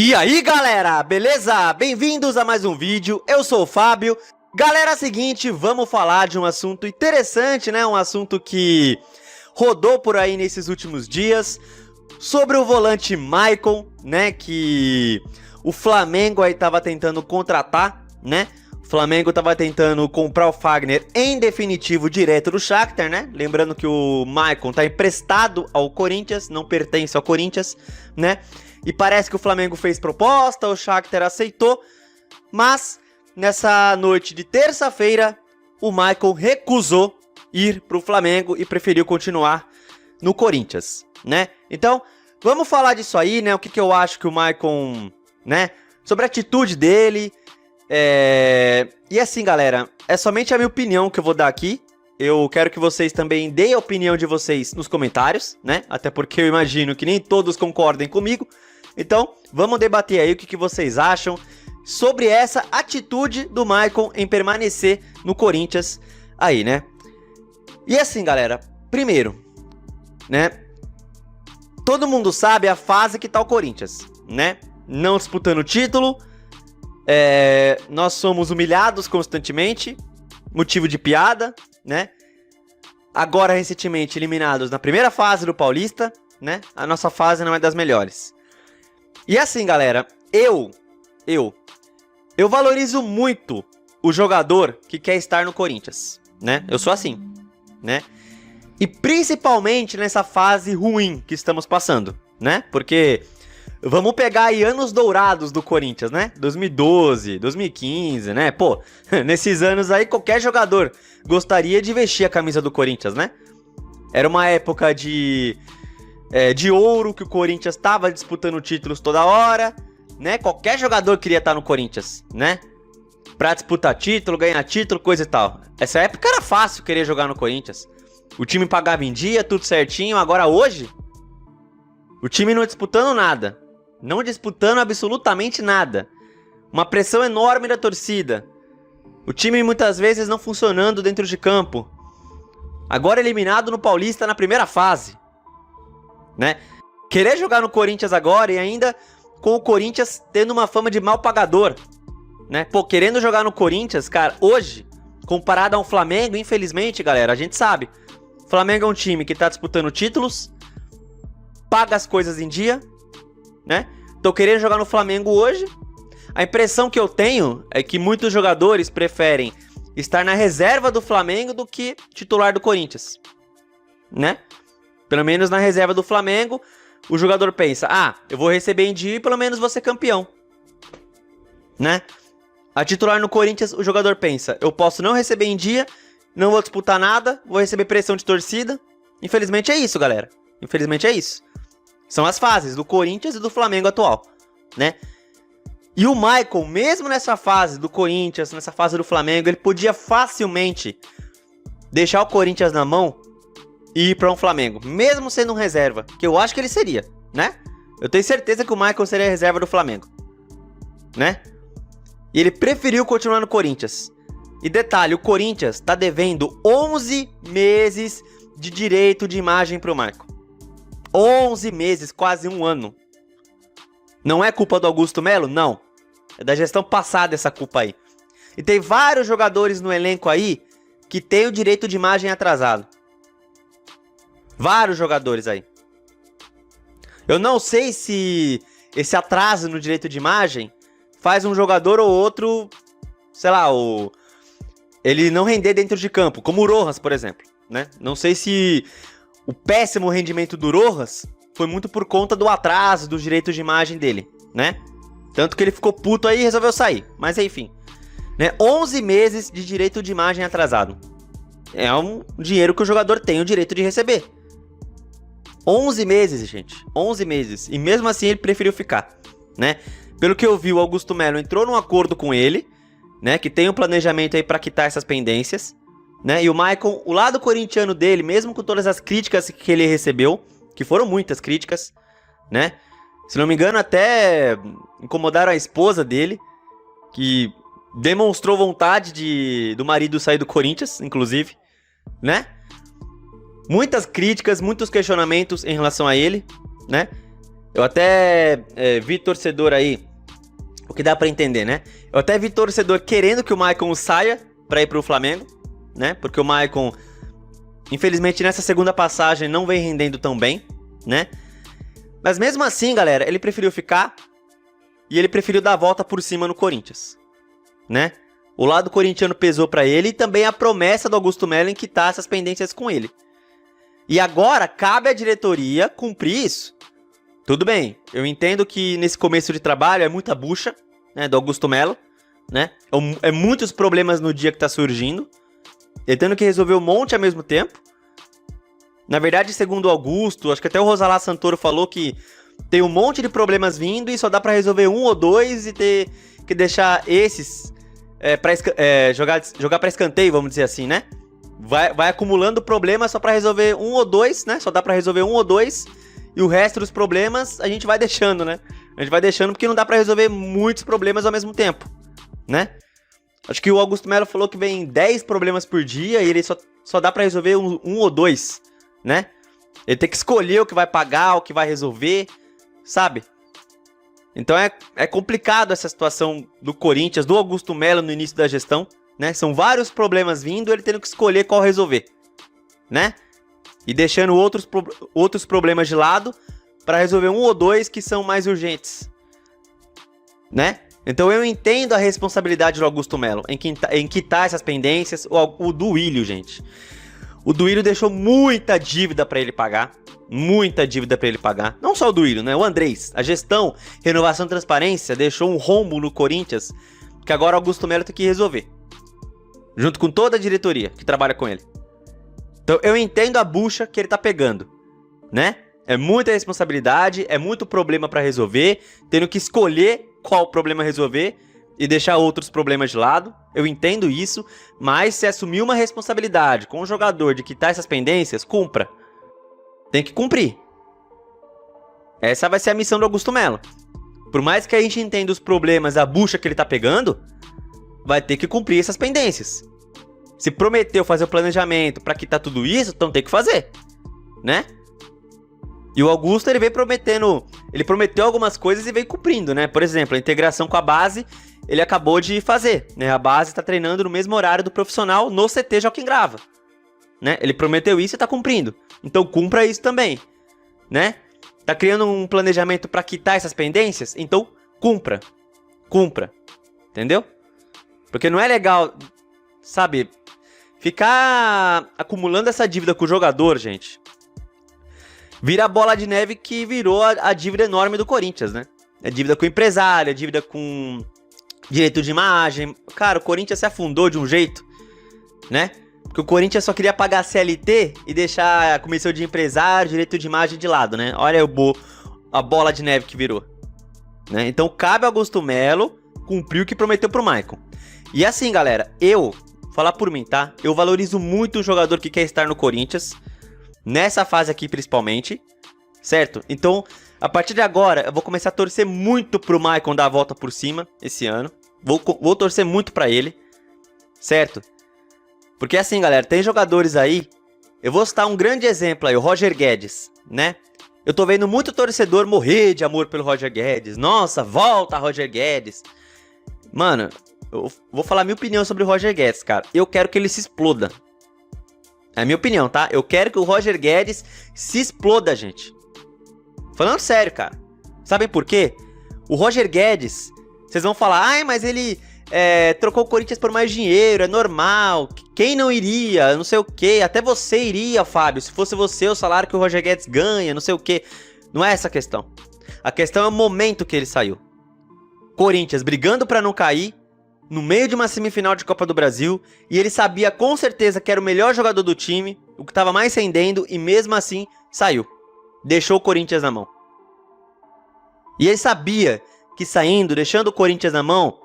E aí galera, beleza? Bem-vindos a mais um vídeo, eu sou o Fábio. Galera, é o seguinte, vamos falar de um assunto interessante, né? Um assunto que rodou por aí nesses últimos dias, sobre o volante Maicon, né? Que o Flamengo aí tava tentando contratar, né? O Flamengo tava tentando comprar o Fagner em definitivo direto do Shakhtar, né? Lembrando que o Maicon tá emprestado ao Corinthians, não pertence ao Corinthians, né? E parece que o Flamengo fez proposta, o Shakhtar aceitou, mas nessa noite de terça-feira, o Maicon recusou ir pro Flamengo e preferiu continuar no Corinthians, né? Então, vamos falar disso aí, né? O que eu acho que o Maicon, né? Sobre a atitude dele. E assim, galera, é somente a minha opinião que eu vou dar aqui. Eu quero que vocês também deem a opinião de vocês nos comentários, né? Até porque eu imagino que nem todos concordem comigo. Então, vamos debater aí o que vocês acham sobre essa atitude do Maicon em permanecer no Corinthians aí, né? E assim, galera, primeiro, né? Todo mundo sabe a fase que tá o Corinthians, né? Não disputando o título, nós somos humilhados constantemente, motivo de piada, né? Agora, recentemente, eliminados na primeira fase do Paulista, né? A nossa fase não é das melhores. E assim, galera, eu valorizo muito o jogador que quer estar no Corinthians, né? Eu sou assim, né? E principalmente nessa fase ruim que estamos passando, né? Porque vamos pegar aí anos dourados do Corinthians, né? 2012, 2015, né? Pô, nesses anos aí qualquer jogador gostaria de vestir a camisa do Corinthians, né? Era uma época de ouro, que o Corinthians estava disputando títulos toda hora, né? Qualquer jogador queria estar no Corinthians, né? Pra disputar título, ganhar título, coisa e tal. Essa época era fácil querer jogar no Corinthians. O time pagava em dia, tudo certinho. Agora hoje, o time não disputando nada. Não disputando absolutamente nada. Uma pressão enorme da torcida. O time muitas vezes não funcionando dentro de campo. Agora eliminado no Paulista na primeira fase, né? Querer jogar no Corinthians agora e ainda com o Corinthians tendo uma fama de mal pagador, né? Pô, querendo jogar no Corinthians, cara, hoje, comparado ao Flamengo, infelizmente, galera, a gente sabe, o Flamengo é um time que tá disputando títulos, paga as coisas em dia, né? Tô querendo jogar no Flamengo hoje. A impressão que eu tenho é que muitos jogadores preferem estar na reserva do Flamengo do que titular do Corinthians, né? Pelo menos na reserva do Flamengo, o jogador pensa, eu vou receber em dia e pelo menos vou ser campeão, né? A titular no Corinthians, o jogador pensa, eu posso não receber em dia, não vou disputar nada, vou receber pressão de torcida. Infelizmente é isso, galera. Infelizmente é isso. São as fases do Corinthians e do Flamengo atual, né? E o Maicon, mesmo nessa fase do Corinthians, nessa fase do Flamengo, ele podia facilmente deixar o Corinthians na mão e ir para um Flamengo, mesmo sendo um reserva, que eu acho que ele seria, né? Eu tenho certeza que o Maicon seria reserva do Flamengo, né? E ele preferiu continuar no Corinthians. E detalhe, o Corinthians tá devendo 11 meses de direito de imagem pro Maicon. 11 meses, quase um ano. Não é culpa do Augusto Melo? Não. É da gestão passada essa culpa aí. E tem vários jogadores no elenco aí que tem o direito de imagem atrasado. Vários jogadores aí. Eu não sei se esse atraso no direito de imagem faz um jogador ou outro, sei lá, ele não render dentro de campo, como o Rojas, por exemplo, né? Não sei se o péssimo rendimento do Rojas foi muito por conta do atraso dos direitos de imagem dele, né? Tanto que ele ficou puto aí e resolveu sair. Mas enfim, né? 11 meses de direito de imagem atrasado. É um dinheiro que o jogador tem o direito de receber. 11 meses, gente. 11 meses. E mesmo assim ele preferiu ficar, né? Pelo que eu vi, o Augusto Melo entrou num acordo com ele, né? Que tem um planejamento aí pra quitar essas pendências, né? E o Maicon, o lado corintiano dele, mesmo com todas as críticas que ele recebeu, que foram muitas críticas, né? Se não me engano, até incomodaram a esposa dele, que demonstrou vontade do marido sair do Corinthians, inclusive, né? Muitas críticas, muitos questionamentos em relação a ele, né? Eu até vi torcedor aí, o que dá pra entender, né? Eu até vi torcedor querendo que o Maicon saia pra ir pro Flamengo, né? Porque o Maicon, infelizmente, nessa segunda passagem não vem rendendo tão bem, né? Mas mesmo assim, galera, ele preferiu ficar e ele preferiu dar a volta por cima no Corinthians, né? O lado corintiano pesou pra ele e também a promessa do Augusto Melo em quitar essas pendências com ele. E agora cabe à diretoria cumprir isso. Tudo bem, eu entendo que nesse começo de trabalho é muita bucha, né, do Augusto Melo, né? É muitos problemas no dia que tá surgindo. Ele tendo que resolver um monte ao mesmo tempo. Na verdade, segundo o Augusto, acho que até o Rosalá Santoro falou que tem um monte de problemas vindo e só dá pra resolver um ou dois e ter que deixar esses jogar pra escanteio, vamos dizer assim, né? Vai acumulando problemas só pra resolver um ou dois, né? Só dá pra resolver um ou dois. E o resto dos problemas a gente vai deixando, né? A gente vai deixando porque não dá pra resolver muitos problemas ao mesmo tempo, né? Acho que o Augusto Melo falou que vem 10 problemas por dia e ele só dá pra resolver um ou dois, né? Ele tem que escolher o que vai pagar, o que vai resolver, sabe? Então é complicado essa situação do Corinthians, do Augusto Melo no início da gestão, né? São vários problemas vindo, ele tendo que escolher qual resolver, né? E deixando outros problemas de lado para resolver um ou dois que são mais urgentes, né? Então eu entendo a responsabilidade do Augusto Melo em quitar essas pendências. O Duílio, gente. O Duílio deixou muita dívida para ele pagar. Muita dívida para ele pagar. Não só o Duílio, né? O Andrés. A gestão, renovação e transparência deixou um rombo no Corinthians que agora o Augusto Melo tem que resolver. Junto com toda a diretoria que trabalha com ele. Então eu entendo a bucha que ele tá pegando, né? É muita responsabilidade, é muito problema pra resolver, tendo que escolher qual problema resolver e deixar outros problemas de lado. Eu entendo isso, mas se assumir uma responsabilidade com o jogador de quitar essas pendências, cumpra. Tem que cumprir. Essa vai ser a missão do Augusto Melo. Por mais que a gente entenda os problemas, a bucha que ele tá pegando, vai ter que cumprir essas pendências. Se prometeu fazer o planejamento pra quitar tudo isso, então tem que fazer, né? E o Augusto, ele veio prometendo... Ele prometeu algumas coisas e veio cumprindo, né? Por exemplo, a integração com a base, ele acabou de fazer, né? A base tá treinando no mesmo horário do profissional no CT Joaquim Grava, né? Ele prometeu isso e tá cumprindo. Então cumpra isso também, né? Tá criando um planejamento pra quitar essas pendências? Então cumpra. Cumpra. Entendeu? Porque não é legal, sabe... Ficar acumulando essa dívida com o jogador, gente, vira a bola de neve que virou a dívida enorme do Corinthians, né? É dívida com o empresário, é dívida com direito de imagem. Cara, o Corinthians se afundou de um jeito, né? Porque o Corinthians só queria pagar a CLT e deixar a comissão de empresário, direito de imagem de lado, né? Olha a bola de neve que virou, né? Então cabe ao Augusto Melo cumprir o que prometeu pro Maicon. E assim, galera, falar por mim, tá? Eu valorizo muito o jogador que quer estar no Corinthians, nessa fase aqui principalmente, certo? Então, a partir de agora, eu vou começar a torcer muito pro Maicon dar a volta por cima esse ano. Vou torcer muito pra ele, certo? Porque assim, galera, tem jogadores aí, eu vou citar um grande exemplo aí, o Roger Guedes, né? Eu tô vendo muito torcedor morrer de amor pelo Roger Guedes. Nossa, volta Roger Guedes. Mano... Eu vou falar a minha opinião sobre o Roger Guedes, cara. Eu quero que ele se exploda. É a minha opinião, tá? Eu quero que o Roger Guedes se exploda, gente. Falando sério, cara. Sabem por quê? O Roger Guedes, vocês vão falar, ai, mas ele trocou o Corinthians por mais dinheiro, é normal. Quem não iria, não sei o quê. Até você iria, Fábio. Se fosse você, o salário que o Roger Guedes ganha, não sei o quê. Não é essa a questão. A questão é o momento que ele saiu. Corinthians brigando pra não cair, no meio de uma semifinal de Copa do Brasil, e ele sabia com certeza que era o melhor jogador do time, o que estava mais rendendo, e mesmo assim saiu. Deixou o Corinthians na mão. E ele sabia que saindo, deixando o Corinthians na mão,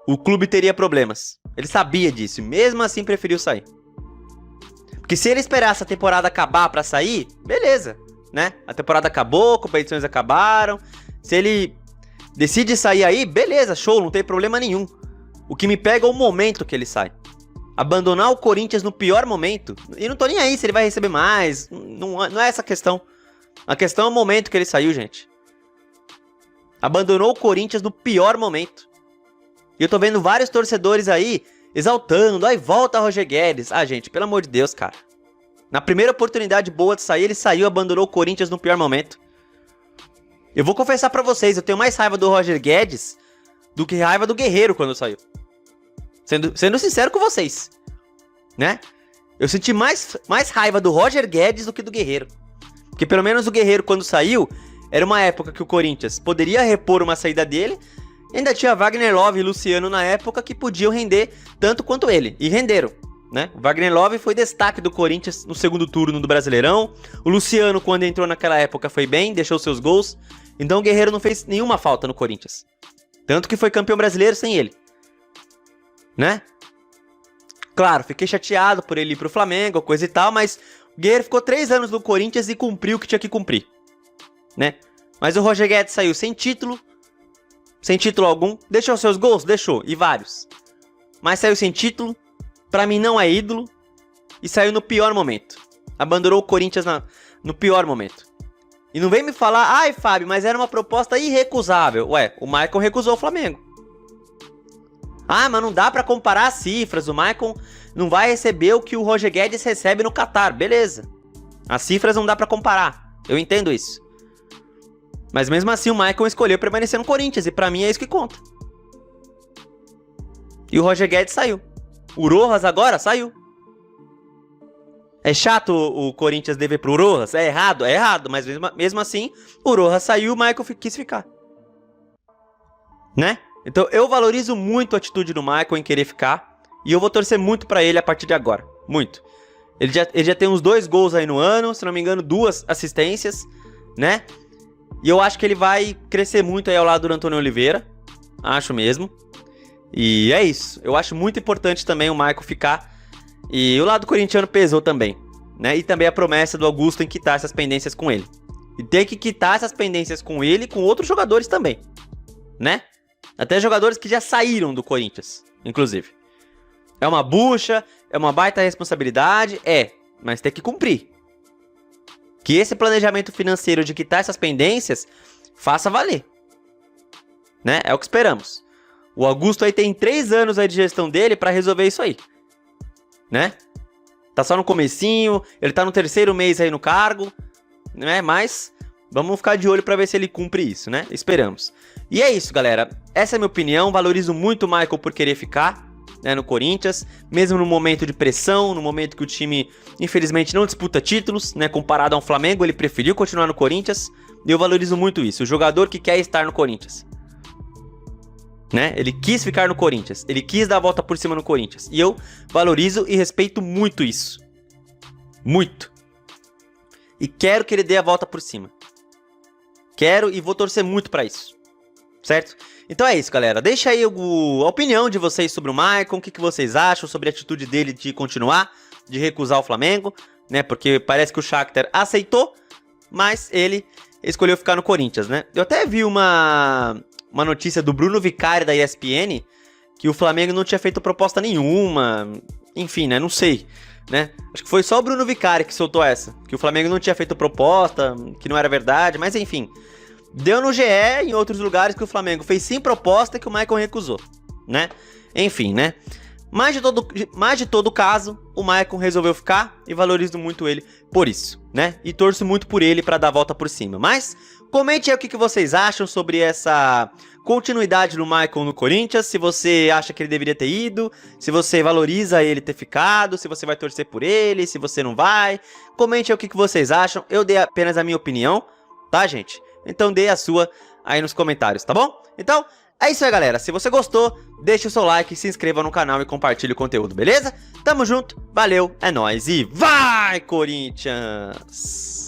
o clube teria problemas. Ele sabia disso, e mesmo assim preferiu sair. Porque se ele esperasse a temporada acabar pra sair, beleza, né? A temporada acabou, competições acabaram, se ele... decide sair aí, beleza, show, não tem problema nenhum. O que me pega é o momento que ele sai. Abandonar o Corinthians no pior momento, e não tô nem aí se ele vai receber mais, não é essa a questão, A questão é o momento que ele saiu, gente. Abandonou o Corinthians no pior momento. E eu tô vendo vários torcedores aí exaltando. Aí volta Roger Guedes. Ah, gente, pelo amor de Deus, cara. Na primeira oportunidade boa de sair, ele saiu e abandonou o Corinthians no pior momento. Eu vou confessar pra vocês, eu tenho mais raiva do Roger Guedes do que raiva do Guerreiro quando saiu. Sendo sincero com vocês, né? Eu senti mais raiva do Roger Guedes do que do Guerreiro. Porque pelo menos o Guerreiro, quando saiu, era uma época que o Corinthians poderia repor uma saída dele. Ainda tinha Wagner Love e Luciano na época que podiam render tanto quanto ele. E renderam, né? O Wagner Love foi destaque do Corinthians no segundo turno do Brasileirão. O Luciano, quando entrou naquela época, foi bem, deixou seus gols. Então o Guerreiro não fez nenhuma falta no Corinthians. Tanto que foi campeão brasileiro sem ele, né? Claro, fiquei chateado por ele ir pro Flamengo, coisa e tal, mas o Guerreiro ficou 3 anos no Corinthians e cumpriu o que tinha que cumprir, né? Mas o Roger Guedes saiu sem título algum, deixou seus gols? Deixou, e vários. Mas saiu sem título, pra mim não é ídolo, e saiu no pior momento. Abandonou o Corinthians no pior momento. E não vem me falar, ai Fábio, mas era uma proposta irrecusável. Ué, o Maicon recusou o Flamengo. Ah, mas não dá pra comparar as cifras, o Maicon não vai receber o que o Roger Guedes recebe no Qatar, beleza. As cifras não dá pra comparar, eu entendo isso. Mas mesmo assim o Maicon escolheu permanecer no Corinthians, e pra mim é isso que conta. E o Roger Guedes saiu. O Rojas agora saiu. É chato o Corinthians dever pro Rojas? É errado, mas mesmo assim o Rojas saiu e o Maicon quis ficar. Né? Então eu valorizo muito a atitude do Maicon em querer ficar. E eu vou torcer muito pra ele a partir de agora. Muito. Ele já tem uns 2 gols aí no ano, se não me engano 2 assistências, né? E eu acho que ele vai crescer muito aí ao lado do Antônio Oliveira. Acho mesmo. E é isso. Eu acho muito importante também o Maicon ficar. E o lado corintiano pesou também, né? E também a promessa do Augusto em quitar essas pendências com ele. E ter que quitar essas pendências com ele e com outros jogadores também, né? Até jogadores que já saíram do Corinthians, inclusive. É uma bucha, é uma baita responsabilidade, mas tem que cumprir. Que esse planejamento financeiro de quitar essas pendências faça valer, né? É o que esperamos. O Augusto aí tem 3 anos aí de gestão dele pra resolver isso aí, né? Tá só no comecinho, ele tá no 3º mês aí no cargo, né? Mas vamos ficar de olho pra ver se ele cumpre isso, né? Esperamos. E é isso, galera. Essa é a minha opinião. Valorizo muito o Maicon por querer ficar, né, no Corinthians, mesmo no momento de pressão, no momento que o time, infelizmente, não disputa títulos, né? Comparado a um Flamengo, ele preferiu continuar no Corinthians. E eu valorizo muito isso. O jogador que quer estar no Corinthians, né? Ele quis ficar no Corinthians, ele quis dar a volta por cima no Corinthians. E eu valorizo e respeito muito isso. Muito. E quero que ele dê a volta por cima. Quero e vou torcer muito pra isso. Certo? Então é isso, galera. Deixa aí a opinião de vocês sobre o Maicon. O que vocês acham sobre a atitude dele de continuar, de recusar o Flamengo, né? Porque parece que o Shakhtar aceitou, mas ele escolheu ficar no Corinthians, né? Eu até vi uma notícia do Bruno Vicari da ESPN que o Flamengo não tinha feito proposta nenhuma. Enfim, né? Não sei, né? Acho que foi só o Bruno Vicari que soltou essa, que o Flamengo não tinha feito proposta, que não era verdade, mas enfim. Deu no GE e em outros lugares que o Flamengo fez sim proposta que o Maicon recusou, né? Enfim, né? Mas de todo caso, o Maicon resolveu ficar e valorizo muito ele por isso, né? E torço muito por ele pra dar a volta por cima. Mas comente aí o que vocês acham sobre essa continuidade do Maicon no Corinthians, se você acha que ele deveria ter ido, se você valoriza ele ter ficado, se você vai torcer por ele, se você não vai. Comente aí o que vocês acham. Eu dei apenas a minha opinião, tá, gente? Então dê a sua aí nos comentários, tá bom? Então, é isso aí, galera. Se você gostou, deixa o seu like, se inscreva no canal e compartilhe o conteúdo, beleza? Tamo junto, valeu, é nóis e vai, Corinthians!